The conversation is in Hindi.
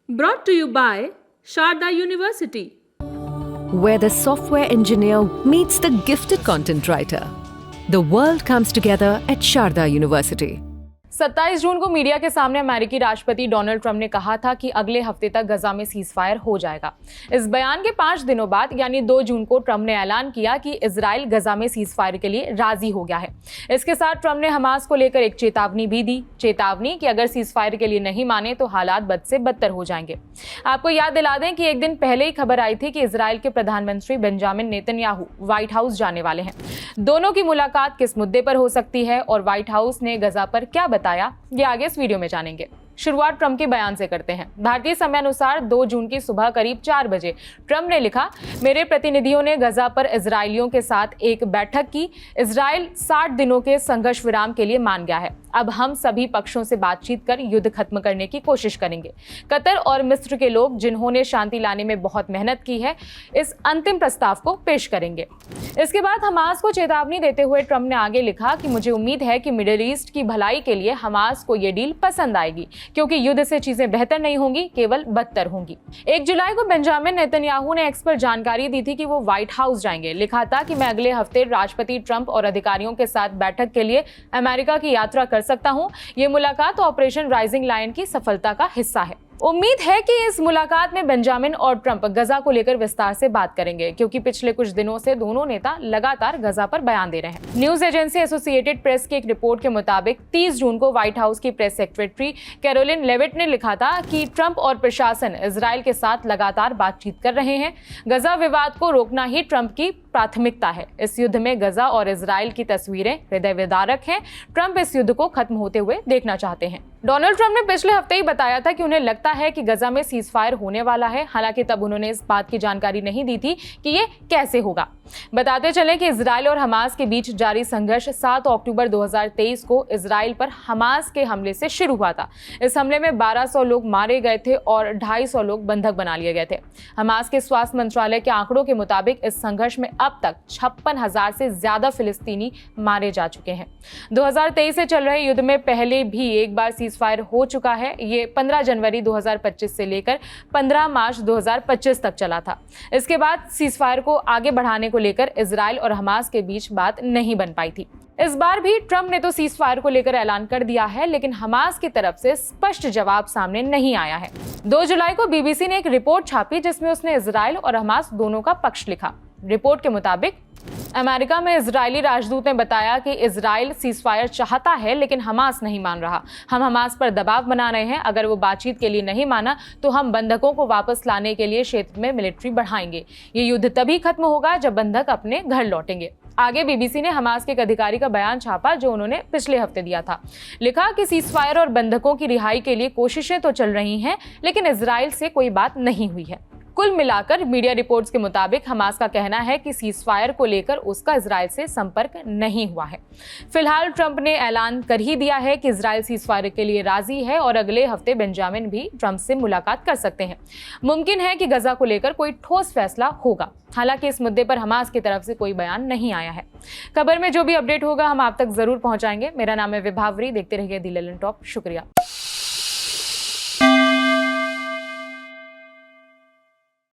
Brought to you by Sharda University, where the software engineer meets the gifted content writer. The world comes together at Sharda University. 27 जून को मीडिया के सामने अमेरिकी राष्ट्रपति डोनाल्ड ट्रंप ने कहा था कि अगले हफ्ते तक गजा में सीजफायर हो जाएगा। इस बयान के 5 दिनों बाद यानी 2 जून को ट्रंप ने ऐलान किया कि इजराइल गजा में सीजफायर के लिए राजी हो गया है। इसके साथ ट्रंप ने हमास को लेकर एक चेतावनी भी दी, चेतावनी कि अगर सीजफायर के लिए नहीं माने तो हालात बद से बदतर हो जाएंगे। आपको याद दिला दें कि एक दिन पहले ही खबर आई थी कि इजराइल के प्रधानमंत्री बेंजामिन नेतन्याहू व्हाइट हाउस जाने वाले हैं। दोनों की मुलाकात किस मुद्दे पर हो सकती है और व्हाइट हाउस ने गजा पर क्या बताया, ये आगे इस वीडियो में जानेंगे। शुरुआत ट्रंप के बयान से करते हैं। भारतीय समय अनुसार 2 जून की सुबह करीब 4 बजे ट्रंप ने लिखा, मेरे प्रतिनिधियों ने गजा पर इजरायलियों के साथ एक बैठक की। इजराइल 60 दिनों के संघर्ष विराम के लिए मान गया है। अब हम सभी पक्षों से बातचीत कर युद्ध खत्म करने की कोशिश करेंगे। कतर और मिस्र के लोग जिन्होंने शांति लाने में बहुत मेहनत की है, इस अंतिम प्रस्ताव को पेश करेंगे। इसके बाद हमास को चेतावनी देते हुए ट्रंप ने आगे लिखा कि मुझे उम्मीद है कि मिडिल ईस्ट की भलाई के लिए हमास को ये डील पसंद आएगी, क्योंकि युद्ध से चीजें बेहतर नहीं होंगी, केवल बदतर होंगी। 1 जुलाई को बेंजामिन नेतन्याहू ने एक्स पर जानकारी दी थी कि वो व्हाइट हाउस जाएंगे। लिखा था कि मैं अगले हफ्ते राष्ट्रपति ट्रंप और अधिकारियों के साथ बैठक के लिए अमेरिका की यात्रा कर सकता हूं। ये मुलाकात ऑपरेशन राइजिंग लायन की सफलता का हिस्सा है। उम्मीद है कि इस मुलाकात में बेंजामिन और ट्रंप गजा को लेकर विस्तार से बात करेंगे, क्योंकि पिछले कुछ दिनों से दोनों नेता लगातार गजा पर बयान दे रहे हैं। न्यूज एजेंसी एसोसिएटेड प्रेस की एक रिपोर्ट के मुताबिक 30 जून को व्हाइट हाउस की प्रेस सेक्रेटरी कैरोलिन लेविट ने लिखा था कि ट्रंप और प्रशासन इजराइल के साथ लगातार बातचीत कर रहे हैं। गजा विवाद को रोकना ही ट्रंप की प्राथमिकता है। इस युद्ध में गजा और इजराइल की तस्वीरें हृदय विदारक हैं। ट्रंप इस युद्ध को खत्म होते हुए देखना चाहते हैं। डोनाल्ड ट्रंप ने पिछले हफ्ते ही बताया था कि उन्हें लगता है कि गजा में सीजफायर होने वाला है। हालांकि तब उन्होंने इस बात की जानकारी नहीं दी थी कि ये कैसे होगा। बताते चलें कि इजराइल और हमास के बीच जारी संघर्ष 7 अक्टूबर 2023 को इजराइल पर हमास के हमले से शुरू हुआ था। इस हमले में 1200 लोग मारे गए थे और 250 लोग बंधक बना लिए गए थे। हमास के स्वास्थ्य मंत्रालय के आंकड़ों के मुताबिक इस संघर्ष में अब तक 56,000 से ज्यादा फिलिस्तीनी मारे जा चुके हैं। 2023 से चल रहे युद्ध में पहले भी एक बार सीजफायर हो चुका है। ये 15 जनवरी 2025 से लेकर 15 मार्च 2025 तक चला था। इसके बाद सीजफायर को आगे बढ़ाने को लेकर इजराइल और हमास के बीच बात नहीं बन पाई थी। इस बार भी ट्रंप ने तो सीजफायर को लेकर ऐलान कर दिया है, लेकिन हमास की तरफ से स्पष्ट जवाब सामने नहीं आया है। 2 जुलाई को बीबीसी ने एक रिपोर्ट छापी जिसमें उसने इजराइल और हमास दोनों का पक्ष लिखा। रिपोर्ट के मुताबिक अमेरिका में इजरायली राजदूत ने बताया कि इजराइल सीजफायर चाहता है, लेकिन हमास नहीं मान रहा। हम हमास पर दबाव बना रहे हैं। अगर वो बातचीत के लिए नहीं माना तो हम बंधकों को वापस लाने के लिए क्षेत्र में मिलिट्री बढ़ाएंगे। ये युद्ध तभी खत्म होगा जब बंधक अपने घर लौटेंगे। आगे बीबीसी ने हमास के एक अधिकारी का बयान छापा जो उन्होंने पिछले हफ्ते दिया था। लिखा कि सीजफायर और बंधकों की रिहाई के लिए कोशिशें तो चल रही हैं, लेकिन इजराइल से कोई बात नहीं हुई है। कुल मिलाकर मीडिया रिपोर्ट्स के मुताबिक हमास का कहना है कि सीजफायर को लेकर उसका इजराइल से संपर्क नहीं हुआ है। फिलहाल ट्रंप ने ऐलान कर ही दिया है कि इजराइल सीजफायर के लिए राजी है और अगले हफ्ते बेंजामिन भी ट्रंप से मुलाकात कर सकते हैं। मुमकिन है कि गजा को लेकर कोई ठोस फैसला होगा। हालांकि इस मुद्दे पर हमास की तरफ से कोई बयान नहीं आया है। खबर में जो भी अपडेट होगा हम आप तक जरूर पहुंचाएंगे। मेरा नाम है विभावरी। देखते रहिए दी ललन टॉप। शुक्रिया।